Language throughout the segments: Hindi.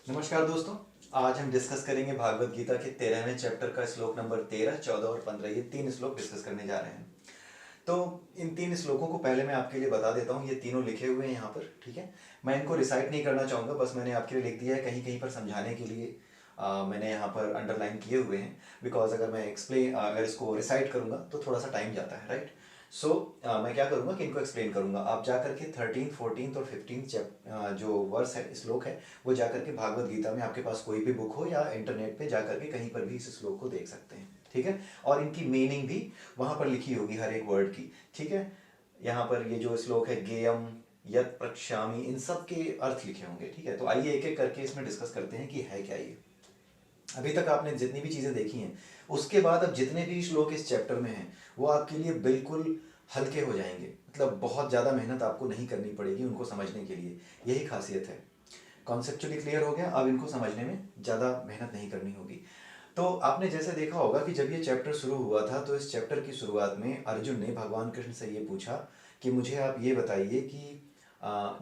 नमस्कार दोस्तों। आज हम डिस्कस करेंगे भागवत गीता के 13वें चैप्टर का श्लोक नंबर 13, 14 और 15। ये तीन श्लोक डिस्कस करने जा रहे हैं। तो इन तीन श्लोकों को पहले मैं आपके लिए बता देता हूँ। ये तीनों लिखे हुए हैं यहाँ पर, ठीक है। मैं इनको रिसाइट नहीं करना चाहूँगा, बस मैंने आपके लिए लिख दिया है कहीं कहीं पर समझाने के लिए। मैंने यहाँ पर अंडरलाइन किए हुए हैं, बिकॉज अगर मैं अगर इसको रिसाइट करूँगा तो थोड़ा सा टाइम जाता है, राइट। सो मैं क्या करूँगा कि इनको एक्सप्लेन करूँगा। आप जा करके 13, 14 और 15 जो वर्स है, श्लोक है, वो जा करके भागवत गीता में आपके पास कोई भी बुक हो या इंटरनेट पे जा करके कहीं पर भी इस श्लोक को देख सकते हैं, ठीक है। और इनकी मीनिंग भी वहाँ पर लिखी होगी हर एक वर्ड की, ठीक है। यहाँ पर ये जो श्लोक है, गेयम यत प्रक्षामी, इन सब के अर्थ लिखे होंगे, ठीक है। तो आइए एक एक करके इसमें डिस्कस करते हैं कि है क्या ये। अभी तक आपने जितनी भी चीज़ें देखी हैं, उसके बाद अब जितने भी श्लोक इस चैप्टर में हैं वो आपके लिए बिल्कुल हल्के हो जाएंगे। मतलब बहुत ज़्यादा मेहनत आपको नहीं करनी पड़ेगी उनको समझने के लिए, यही खासियत है। कॉन्सेप्चुअली क्लियर हो गया, अब इनको समझने में ज़्यादा मेहनत नहीं करनी होगी। तो आपने जैसे देखा होगा कि जब ये चैप्टर शुरू हुआ था तो इस चैप्टर की शुरुआत में अर्जुन ने भगवान कृष्ण से ये पूछा कि मुझे आप ये बताइए कि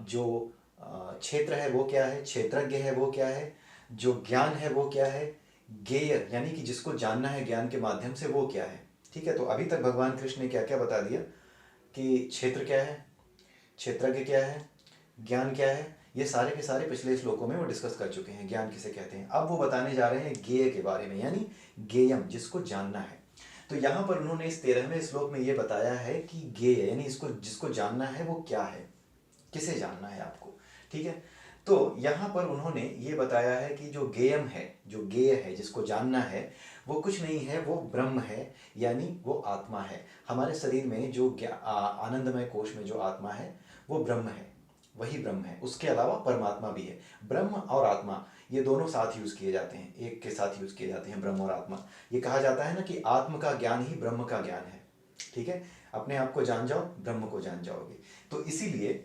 जो क्षेत्र है वो क्या है, क्षेत्रज्ञ है वो क्या है, जो ज्ञान है वो क्या है, ज्ञेय यानी कि जिसको जानना है ज्ञान के माध्यम से वो क्या है, ठीक है। तो अभी तक भगवान कृष्ण ने क्या क्या बता दिया कि क्षेत्र क्या है, क्षेत्रज्ञ क्या है, ज्ञान क्या है, ये सारे के सारे पिछले श्लोकों में वो डिस्कस कर चुके हैं, ज्ञान किसे कहते हैं। अब वो बताने जा रहे हैं ज्ञेय के बारे में, यानी ज्ञेयम, जिसको जानना है। तो यहाँ पर उन्होंने इस 13वें श्लोक में ये बताया है कि ज्ञेय यानी इसको जिसको जानना है वो क्या है, किसे जानना है आपको, ठीक है। तो यहाँ पर उन्होंने ये बताया है कि जो गेयम है, जो गेय है, जिसको जानना है, वो कुछ नहीं है, वो ब्रह्म है, यानी वो आत्मा है। हमारे शरीर में जो आनंदमय कोश में जो आत्मा है वो ब्रह्म है, वही ब्रह्म है। उसके अलावा परमात्मा भी है। ब्रह्म और आत्मा ये दोनों साथ यूज किए जाते हैं, एक के साथ यूज किए जाते हैं, ब्रह्म और आत्मा। ये कहा जाता है ना कि आत्म का ज्ञान ही ब्रह्म का ज्ञान है, ठीक है। अपने आप को जान जाओ, ब्रह्म को जान जाओगे। तो इसीलिए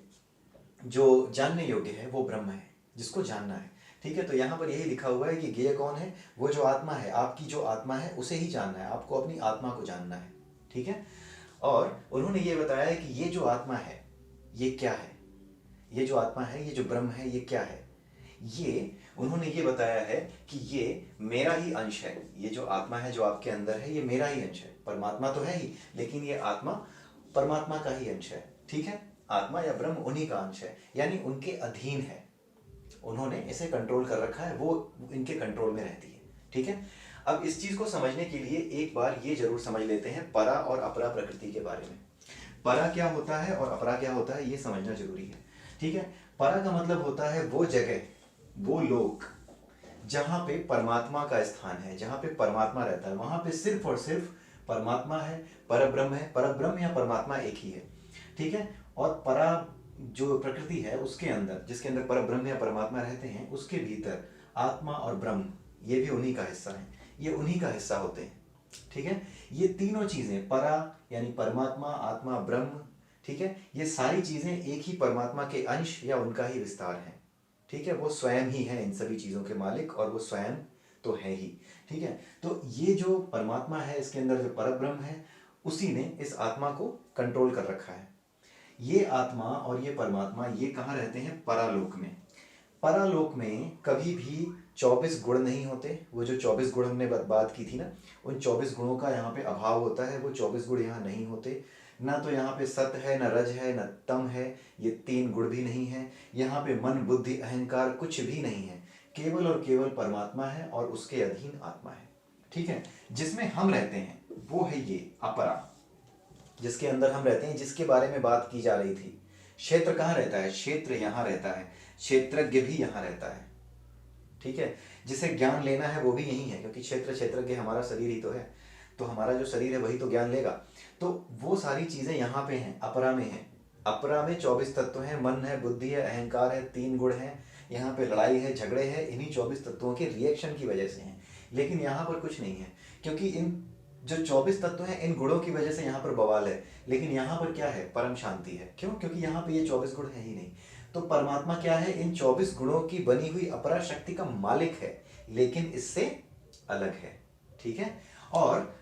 जो जानने योग्य है वो ब्रह्म है, जिसको जानना है, ठीक है। तो यहाँ पर यही लिखा हुआ है कि ज्ञेय कौन है, वो जो आत्मा है, आपकी जो आत्मा है उसे ही जानना है, आपको अपनी आत्मा को जानना है, ठीक है। और उन्होंने ये बताया है कि ये जो आत्मा है ये क्या है, ये जो आत्मा है, ये जो ब्रह्म है, ये क्या है। ये उन्होंने ये बताया है कि ये मेरा ही अंश है। ये जो आत्मा है जो आपके अंदर है ये मेरा ही अंश है। परमात्मा तो है ही, लेकिन ये आत्मा परमात्मा का ही अंश है, ठीक है। आत्मा या ब्रह्म उन्हीं का अंश है, यानी उनके अधीन है। उन्होंने इसे कंट्रोल कर रखा है, वो इनके कंट्रोल में रहती है, ठीक है। अब इस चीज को समझने के लिए एक बार ये जरूर समझ लेते हैं परा और अपरा प्रकृति के बारे में। परा क्या होता है और अपरा क्या होता है ये समझना जरूरी है, ठीक है। परा का मतलब होता है वो जगह, वो लोक जहां पे परमात्मा का स्थान है, जहां पे परमात्मा रहता है, वहां पे सिर्फ और सिर्फ परमात्मा है, परब्रह्म है। परब्रह्म या परमात्मा एक ही है, ठीक है। और परा जो प्रकृति है उसके अंदर, जिसके अंदर परब्रह्म या परमात्मा रहते हैं, उसके भीतर आत्मा और ब्रह्म ये भी उन्हीं का हिस्सा है, ये उन्हीं का हिस्सा होते हैं, ठीक है। ये तीनों चीजें, परा यानी परमात्मा, आत्मा, ब्रह्म, ठीक है, ये सारी चीजें एक ही परमात्मा के अंश या उनका ही विस्तार है, ठीक है। वो स्वयं ही है इन सभी चीजों के मालिक, और वो स्वयं तो है ही, ठीक है। तो ये जो परमात्मा है, इसके अंदर जो परब्रह्म है, उसी ने इस आत्मा को कंट्रोल कर रखा है। ये आत्मा और ये परमात्मा ये कहाँ रहते हैं, परालोक में। परालोक में कभी भी 24 गुण नहीं होते। वो जो 24 गुण हमने बात की थी ना, उन 24 गुणों का यहाँ पे अभाव होता है। वो 24 गुण यहाँ नहीं होते। ना तो यहाँ पे सत है, न रज है, न तम है, ये 3 गुण भी नहीं है। यहाँ पे मन, बुद्धि, अहंकार कुछ भी नहीं है। केवल और केवल परमात्मा है और उसके अधीन आत्मा है, ठीक है। जिसमें हम रहते हैं वो है ये अपरा, जिसके अंदर हम रहते हैं, जिसके बारे में बात की जा रही थी। क्षेत्र कहाँ रहता है, क्षेत्र यहाँ रहता है, क्षेत्रज्ञ भी यहाँ रहता है, ठीक है। जिसे ज्ञान लेना है वो भी यही है, क्योंकि क्षेत्र क्षेत्रज्ञ हमारा शरीर ही तो है। तो हमारा जो शरीर है वही तो ज्ञान लेगा। तो वो सारी चीजें यहाँ पे हैं, अपरा में हैं। अपरा में 24 तत्व हैं, मन है, बुद्धि है, अहंकार है, 3 गुण हैं। यहाँ पे लड़ाई है, झगड़े हैं, इन्हीं 24 तत्वों के रिएक्शन की वजह से हैं। लेकिन यहाँ पर कुछ नहीं है, क्योंकि इन जो 24 तत्व हैं इन गुणों की वजह से यहाँ पर बवाल है। लेकिन यहाँ पर क्या है, परम शांति है। क्यों? क्योंकि यहाँ पे ये 24 गुण है ही नहीं। तो परमात्मा क्या है, इन 24 गुणों की बनी हुई अपरा शक्ति का मालिक है, लेकिन इससे अलग है, ठीक है। और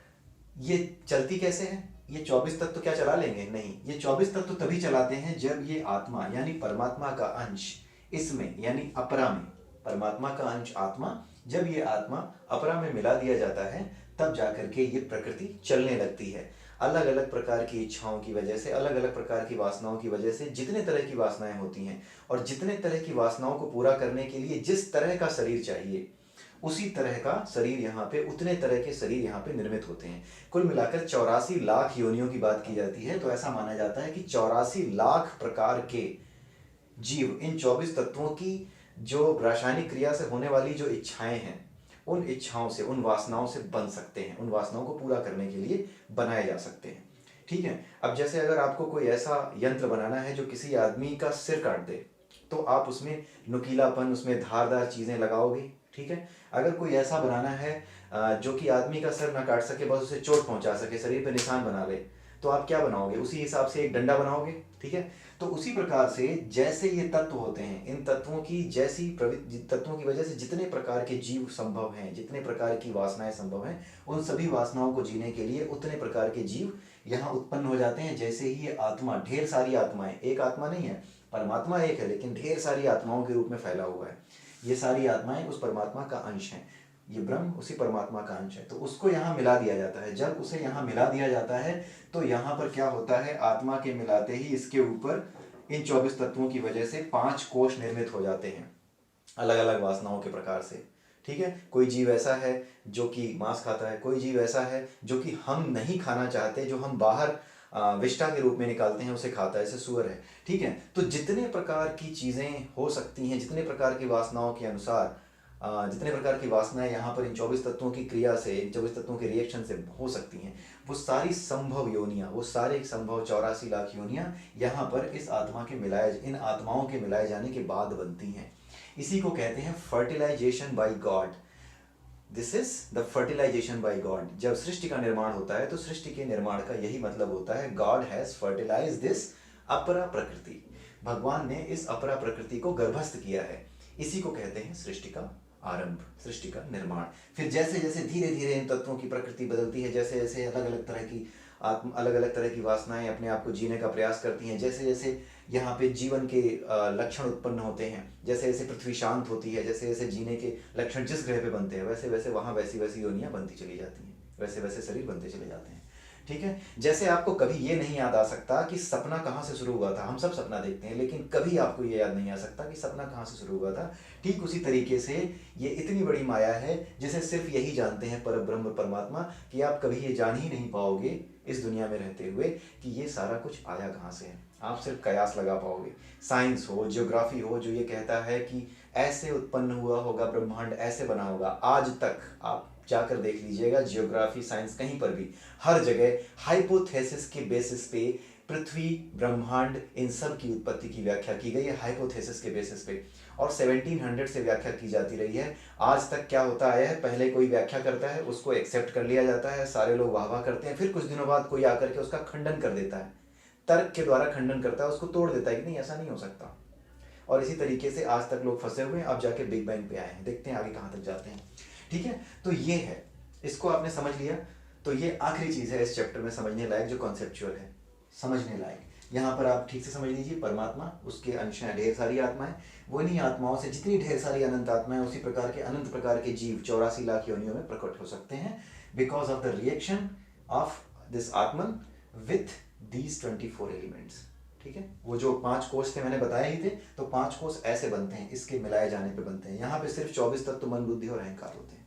ये चलती कैसे है, ये 24 तत्व क्या चला लेंगे? नहीं, ये 24 तत्व तभी चलाते हैं जब ये आत्मा यानी परमात्मा का अंश इसमें यानी अपरा में परमात्मा का अंश आत्मा, जब ये आत्मा अपरा में मिला दिया जाता है तब जाकर के ये प्रकृति चलने लगती है। अलग अलग प्रकार की इच्छाओं की वजह से, अलग अलग प्रकार की वासनाओं की वजह से जितने तरह की वासनाएं होती हैं और जितने तरह की वासनाओं को पूरा करने के लिए जिस तरह का शरीर चाहिए, उसी तरह का शरीर यहाँ पे, उतने तरह के शरीर यहाँ पे निर्मित होते हैं। कुल मिलाकर 84 लाख योनियों की बात की जाती है। तो ऐसा माना जाता है कि 84 लाख प्रकार के जीव इन 24 तत्वों की जो रासायनिक क्रिया से होने वाली जो इच्छाएं हैं, उन इच्छाओं से, उन वासनाओं से बन सकते हैं, उन वासनाओं को पूरा करने के लिए बनाए जा सकते हैं। ठीक है। अब जैसे अगर आपको कोई ऐसा यंत्र बनाना है जो किसी आदमी का सिर काट दे, तो आप उसमें नुकीलापन, उसमें धारदार चीजें लगाओगे। ठीक है। अगर कोई ऐसा बनाना है जो कि आदमी का सर ना काट सके, बस उसे चोट पहुंचा सके, शरीर पे निशान बना ले, तो आप क्या बनाओगे? उसी हिसाब से एक डंडा बनाओगे। ठीक है। तो उसी प्रकार से जैसे ये तत्व होते हैं, इन तत्वों की जैसी तत्वों की वजह से जितने प्रकार के जीव संभव हैं, जितने प्रकार की वासनाएं संभव हैं, उन सभी वासनाओं को जीने के लिए उतने प्रकार के जीव यहाँ उत्पन्न हो जाते हैं। जैसे ही ये आत्मा, ढेर सारी आत्माएं, एक आत्मा नहीं है, परमात्मा एक है, लेकिन ढेर सारी आत्माओं के रूप में फैला हुआ है। ये सारी आत्माएं उस परमात्मा का अंश हैं। ये ब्रह्म उसी परमात्मा का अंश है। तो उसको यहाँ मिला दिया जाता है। जब उसे यहाँ मिला दिया जाता है तो यहाँ पर क्या होता है? आत्मा के मिलाते ही इसके ऊपर इन 24 तत्वों की वजह से 5 कोष निर्मित हो जाते हैं, अलग अलग वासनाओं के प्रकार से। ठीक है। कोई जीव ऐसा है जो कि मांस खाता है, कोई जीव ऐसा है जो कि हम नहीं खाना चाहते, जो हम बाहर विष्ठा के रूप में निकालते हैं, उसे खाता है, जैसे सुअर है। ठीक है। तो जितने प्रकार की चीजें हो सकती हैं, जितने प्रकार की वासनाओं के अनुसार, जितने प्रकार की वासनाएं यहाँ पर इन 24 तत्वों की क्रिया से, इन 24 तत्वों के रिएक्शन से हो सकती हैं, वो सारी संभव योनियां, वो सारे संभव 84 लाख योनियां यहाँ पर इस आत्मा के मिलाए, इन आत्माओं के मिलाए जाने के बाद बनती हैं। इसी को कहते हैं fertilization by God. This is the fertilization by God. जब सृष्टि का निर्माण होता है तो सृष्टि के निर्माण का यही मतलब होता है, गॉड हैज फर्टिलाइज दिस अपरा प्रकृति। भगवान ने इस अपरा प्रकृति को गर्भस्थ किया है। इसी को कहते हैं सृष्टि का आरंभ, सृष्टि का निर्माण। फिर जैसे जैसे धीरे धीरे इन तत्वों की प्रकृति बदलती है, जैसे जैसे अलग अलग तरह की अलग अलग तरह की वासनाएं अपने आप को जीने का प्रयास करती हैं, जैसे जैसे यहाँ पे जीवन के लक्षण उत्पन्न होते हैं, जैसे जैसे पृथ्वी शांत होती है, जैसे जैसे जीने के लक्षण जिस ग्रह पे बनते हैं, वैसे वैसे वहाँ वैसी वैसी योनियां बनती चली जाती हैं, वैसे वैसे शरीर बनते चले जाते हैं। ठीक है। जैसे आपको कभी ये नहीं याद आ सकता कि सपना कहाँ से शुरू हुआ था। हम सब सपना देखते हैं, लेकिन कभी आपको ये याद नहीं आ सकता कि सपना कहाँ से शुरू हुआ था। ठीक उसी तरीके से ये इतनी बड़ी माया है जिसे सिर्फ यही जानते हैं पर ब्रह्म परमात्मा, कि आप कभी ये जान ही नहीं पाओगे इस दुनिया में रहते हुए कि ये सारा कुछ आया कहाँ से है। आप सिर्फ कयास लगा पाओगे। साइंस हो, ज्योग्राफी हो, जो ये कहता है कि ऐसे उत्पन्न हुआ होगा ब्रह्मांड, ऐसे बना होगा, आज तक आप जाकर देख लीजिएगा, जियोग्राफी, साइंस, कहीं पर भी, हर जगह हाइपोथेसिस के बेसिस पे पृथ्वी, ब्रह्मांड, इन सब की उत्पत्ति की व्याख्या की गई है हाइपोथेसिस के बेसिस पे, और 1700 से व्याख्या की जाती रही है। आज तक क्या होता आया है, पहले कोई व्याख्या करता है, उसको एक्सेप्ट कर लिया जाता है, सारे लोग वाह वाह करते हैं, फिर कुछ दिनों बाद कोई आकर के उसका खंडन कर देता है, तर्क के द्वारा खंडन करता है, उसको तोड़ देता है कि नहीं, ऐसा नहीं हो सकता। और इसी तरीके से आज तक लोग फंसे हुए हैं। अब जाके बिग बैंग पे आए हैं, देखते हैं आगे कहाँ तक जाते हैं। ठीक है। तो ये है, इसको आपने समझ लिया। तो ये आखिरी चीज है इस चैप्टर में समझने लायक, जो कॉन्सेप्चुअल है, समझने लायक। यहाँ पर आप ठीक से समझ लीजिए, परमात्मा, उसके अंश हैं ढेर सारी आत्माएं, वो इन्हीं आत्माओं से जितनी ढेर सारी अनंत आत्माएं, उसी प्रकार के अनंत प्रकार के जीव 84 लाख योनियों में प्रकट हो सकते हैं, because of the reaction of this Atman with these 24 elements. ठीक है। वो जो 5 कोष थे मैंने बताए ही थे, तो 5 कोष ऐसे बनते हैं, इसके मिलाए जाने पे बनते हैं। यहाँ पे सिर्फ 24 तत्व मन, बुद्धि और अहंकार होते हैं।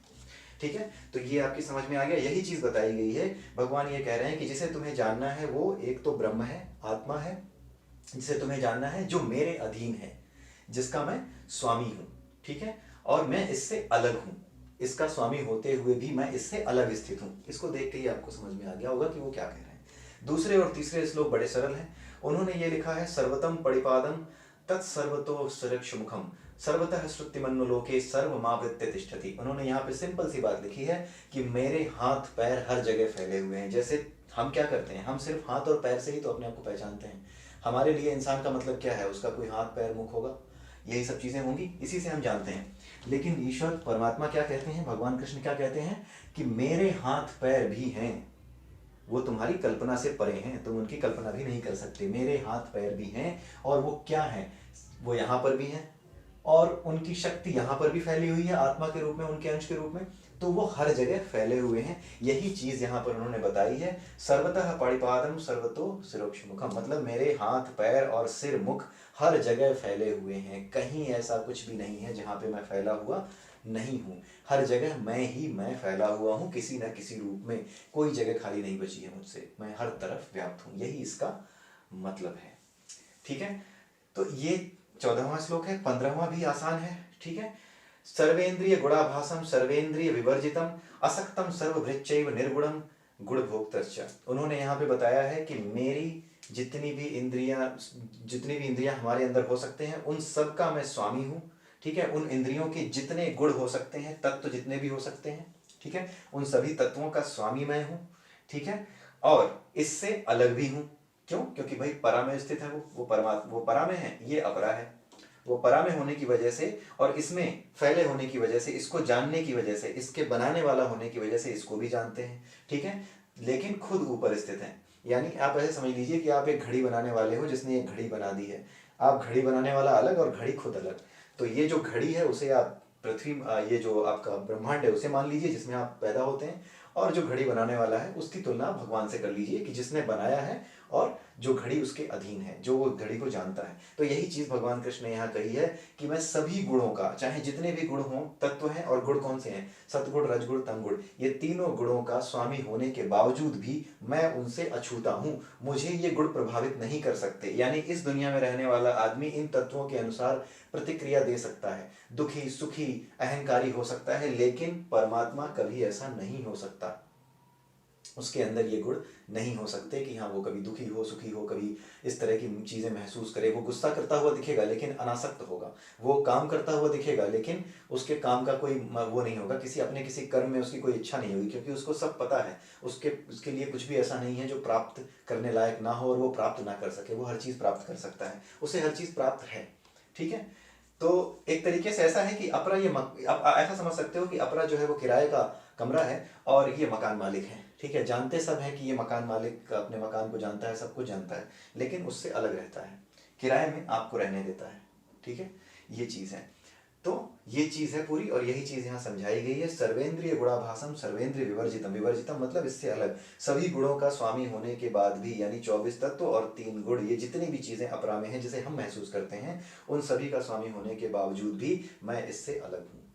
ठीक है। तो ये आपकी समझ में आ गया, यही चीज बताई गई है। भगवान ये कह रहे हैं कि जिसे तुम्हें जानना है वो एक तो ब्रह्म है, आत्मा है, जिसे तुम्हें जानना है, जो मेरे अधीन है, जिसका मैं स्वामी हूं। ठीक है। और मैं इससे अलग हूं, इसका स्वामी होते हुए भी मैं इससे अलग स्थित हूं। इसको देख के ही आपको समझ में आ गया होगा कि वो क्या कह रहे हैं। दूसरे और तीसरे श्लोक बड़े सरल हैं। उन्होंने ये लिखा है, सर्वतम परिपादम तत्सर्वतो सुरक्षमुखम सर्वतः श्रुतिमन्नुलोके सर्वमावृत्य तिष्ठति। उन्होंने यहाँ पे सिंपल सी बात लिखी है कि मेरे हाथ पैर हर जगह फैले हुए हैं। जैसे हम क्या करते हैं, हम सिर्फ हाथ और पैर से ही तो अपने आप को पहचानते हैं। हमारे लिए इंसान का मतलब क्या है, उसका कोई हाथ पैर मुख होगा, यही सब चीजें होंगी, इसी से हम जानते हैं। लेकिन ईश्वर परमात्मा क्या कहते हैं, भगवान कृष्ण क्या कहते हैं कि मेरे हाथ पैर भी हैं, वो तुम्हारी कल्पना से परे हैं, तुम उनकी कल्पना भी नहीं कर सकते। मेरे हाथ पैर भी हैं, और वो क्या हैं, वो यहाँ पर भी हैं और उनकी शक्ति यहाँ पर भी फैली हुई है आत्मा के रूप में, उनके अंश के रूप में, तो वो हर जगह फैले हुए हैं। यही चीज यहाँ पर उन्होंने बताई है। सर्वतः पाणिपादम सर्वतो सिरोक्षमुखम, मतलब मेरे हाथ पैर और सिर मुख हर जगह फैले हुए हैं, कहीं ऐसा कुछ भी नहीं है जहाँ पे मैं फैला हुआ नहीं हूँ। हर जगह मैं फैला हुआ हूँ, किसी न किसी रूप में, कोई जगह खाली नहीं बची है मुझसे, मैं हर तरफ व्याप्त हूँ, यही इसका मतलब है। ठीक है, तो ये 14वां श्लोक है। 15वां भी आसान है। ठीक है, सर्वेंद्रिय गुणाभासम सर्वेंद्रिय विवर्जितम असक्तम सर्वभृच्चैव निर्गुणम गुणभोक्तश्च। उन्होंने यहाँ पे बताया है कि मेरी जितनी भी इंद्रियां हमारे अंदर हो सकते हैं, उन सब का मैं स्वामी हूँ। ठीक है, उन इंद्रियों के जितने गुण हो सकते हैं, तत्व जितने भी हो सकते हैं, ठीक है, उन सभी तत्वों का स्वामी मैं हूँ। ठीक है, और इससे अलग भी हूँ। क्यों? क्योंकि भाई परा में स्थित है, वो परमात्मा, वो परा में है, ये अपरा है। वो परा में होने की वजह से और इसमें फैले होने की वजह से, इसको जानने की वजह से, इसके बनाने वाला होने की वजह से इसको भी जानते हैं। ठीक है, लेकिन खुद ऊपर स्थित है। यानी आप ऐसे समझ लीजिए कि आप एक घड़ी बनाने वाले हो जिसने एक घड़ी बना दी है। आप घड़ी बनाने वाला अलग और घड़ी खुद अलग। तो ये जो घड़ी है उसे आप पृथ्वी, ये जो आपका ब्रह्मांड है उसे मान लीजिए जिसमें आप पैदा होते हैं, और जो घड़ी बनाने वाला है उसकी तुलना भगवान से कर लीजिए कि जिसने बनाया है और जो घड़ी उसके अधीन है, जो वो घड़ी को जानता है। तो यही चीज भगवान कृष्ण ने यहाँ कही है कि मैं सभी गुणों का, चाहे जितने भी गुण हों, तत्व हैं, और गुण कौन से हैं, सतगुण रजगुण तमगुण, ये तीनों गुणों का स्वामी होने के बावजूद भी मैं उनसे अछूता हूँ, मुझे ये गुण प्रभावित नहीं कर सकते। यानी इस दुनिया में रहने वाला आदमी इन तत्वों के अनुसार प्रतिक्रिया दे सकता है, दुखी सुखी अहंकारी हो सकता है, लेकिन परमात्मा कभी ऐसा नहीं हो सकता। उसके अंदर ये गुण नहीं हो सकते कि हाँ वो कभी दुखी हो, सुखी हो, कभी इस तरह की चीजें महसूस करे। वो गुस्सा करता हुआ दिखेगा लेकिन अनासक्त होगा, वो काम करता हुआ दिखेगा लेकिन उसके काम का कोई वो नहीं होगा, किसी कर्म में उसकी कोई इच्छा नहीं होगी, क्योंकि उसको सब पता है, उसके लिए कुछ भी ऐसा नहीं है जो प्राप्त करने लायक ना हो और वो प्राप्त ना कर सके। वो हर चीज प्राप्त कर सकता है, उसे हर चीज प्राप्त है। ठीक है, तो एक तरीके से ऐसा है कि अपरा आप ऐसा समझ सकते हो कि अपरा जो है वो किराए का कमरा है और ये मकान मालिक है। ठीक है, जानते सब है कि ये मकान मालिक अपने मकान को जानता है, सब कुछ जानता है, लेकिन उससे अलग रहता है, किराए में आपको रहने देता है। ठीक है, ये चीज है। तो ये चीज है पूरी, और यही चीज यहाँ समझाई गई है। सर्वेंद्रिय गुणाभासम सर्वेंद्रिय विवर्जितम, विवर्जितम मतलब इससे अलग, सभी गुणों का स्वामी होने के बाद भी, यानी 24 तत्व और 3 गुण, ये जितनी भी चीजें अपरा में हैं जिसे हम महसूस करते हैं, उन सभी का स्वामी होने के बावजूद भी मैं इससे अलग हूँ।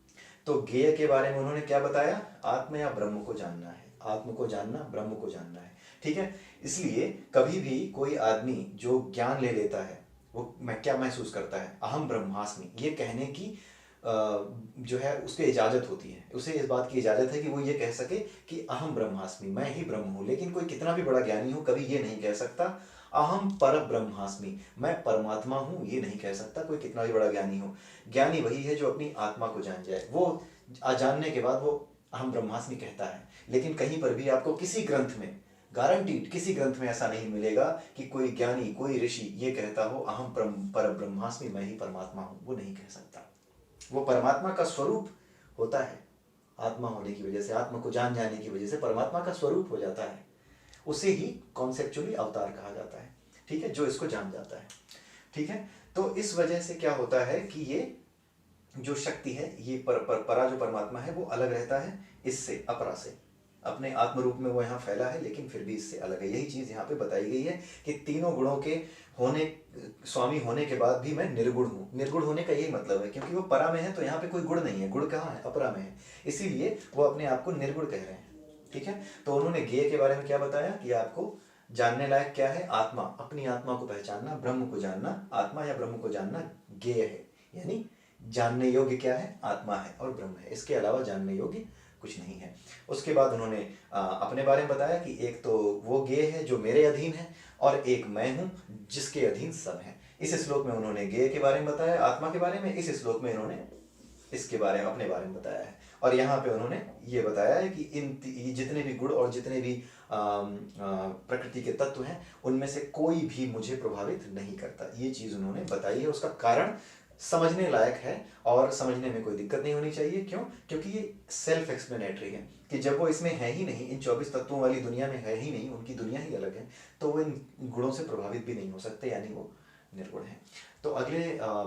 तो ज्ञेय के बारे में उन्होंने क्या बताया? आत्मा या ब्रह्म को जानना है, आत्म को जानना, ब्रह्म को जानना है। ठीक है, इसलिए कभी भी कोई आदमी जो ज्ञान ले लेता है, वो मैं क्या महसूस करता है, अहम ब्रह्मास्मि, ये कहने की जो है उसको इजाजत होती है, उसे इस बात की इजाजत है कि वो ये कह सके कि अहम ब्रह्मास्मि, मैं ही ब्रह्म हूँ। लेकिन कोई कितना भी बड़ा ज्ञानी हो कभी ये नहीं कह सकता अहम पर ब्रह्मास्मि, मैं परमात्मा हूँ, ये नहीं कह सकता कोई कितना भी बड़ा ज्ञानी हो। ज्ञानी वही है जो अपनी आत्मा को जान जाए, वो जानने के बाद वो अहम ब्रह्मास्मि कहता है। लेकिन कहीं पर भी आपको किसी ग्रंथ में, गारंटीड किसी ग्रंथ में ऐसा नहीं मिलेगा कि कोई ज्ञानी, कोई ऋषि ये कहता हो अहम पर ब्रह्मास्मि, मैं ही परमात्मा हूँ, वो नहीं कह सकता। वो परमात्मा का स्वरूप होता है, आत्मा होने की वजह से, आत्मा को जान जाने की वजह से परमात्मा का स्वरूप हो जाता है, उसे ही कॉन्सेप्चुअली अवतार कहा जाता है। ठीक है, जो इसको जान जाता है। ठीक है, तो इस वजह से क्या होता है कि ये जो शक्ति है, ये परा जो परमात्मा है वो अलग रहता है इससे, अपरा से, अपने आत्म रूप में वो यहाँ फैला है लेकिन फिर भी इससे अलग है। यही चीज यहाँ पे बताई गई है कि तीनों गुणों के होने, स्वामी होने के बाद भी मैं निर्गुण हूँ। निर्गुण होने का यही मतलब है, क्योंकि वो परा में है तो यहाँ पे कोई गुण नहीं है, गुण कहाँ है, अपरा में है, इसीलिए वो अपने आप को निर्गुण कह रहे हैं। ठीक है, तो उन्होंने ज्ञेय के बारे में क्या बताया कि आपको जानने लायक क्या है, आत्मा, अपनी आत्मा को पहचानना, ब्रह्म को जानना, आत्मा या ब्रह्म को जानना ज्ञेय है। यानी जानने योग्य क्या है, आत्मा है और ब्रह्म है, इसके अलावा जानने योग्य कुछ नहीं है। उसके बाद उन्होंने अपने बारे में बताया कि एक तो वो ज्ञेय है जो मेरे अधीन है, और एक मैं हूं जिसके अधीन सब है। इस श्लोक में उन्होंने ज्ञेय के बारे में बताया, आत्मा के बारे में, इस श्लोक में इन्होंने इसके बारे में, अपने बारे में बताया है। और यहाँ पे उन्होंने ये बताया है कि इन जितने भी गुण और जितने भी प्रकृति के तत्व हैं, उनमें से कोई भी मुझे प्रभावित नहीं करता। ये चीज उन्होंने बताई है। उसका कारण समझने लायक है और समझने में कोई दिक्कत नहीं होनी चाहिए। क्यों? क्योंकि ये सेल्फ एक्सप्लेनेटरी है कि जब वो इसमें है ही नहीं, इन 24 तत्वों वाली दुनिया में है ही नहीं, उनकी दुनिया ही अलग है, तो वो इन गुणों से प्रभावित भी नहीं हो सकते, यानी वो निर्गुण है। तो अगले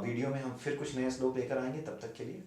वीडियो में हम फिर कुछ नए श्लोक लेकर आएंगे, तब तक के लिए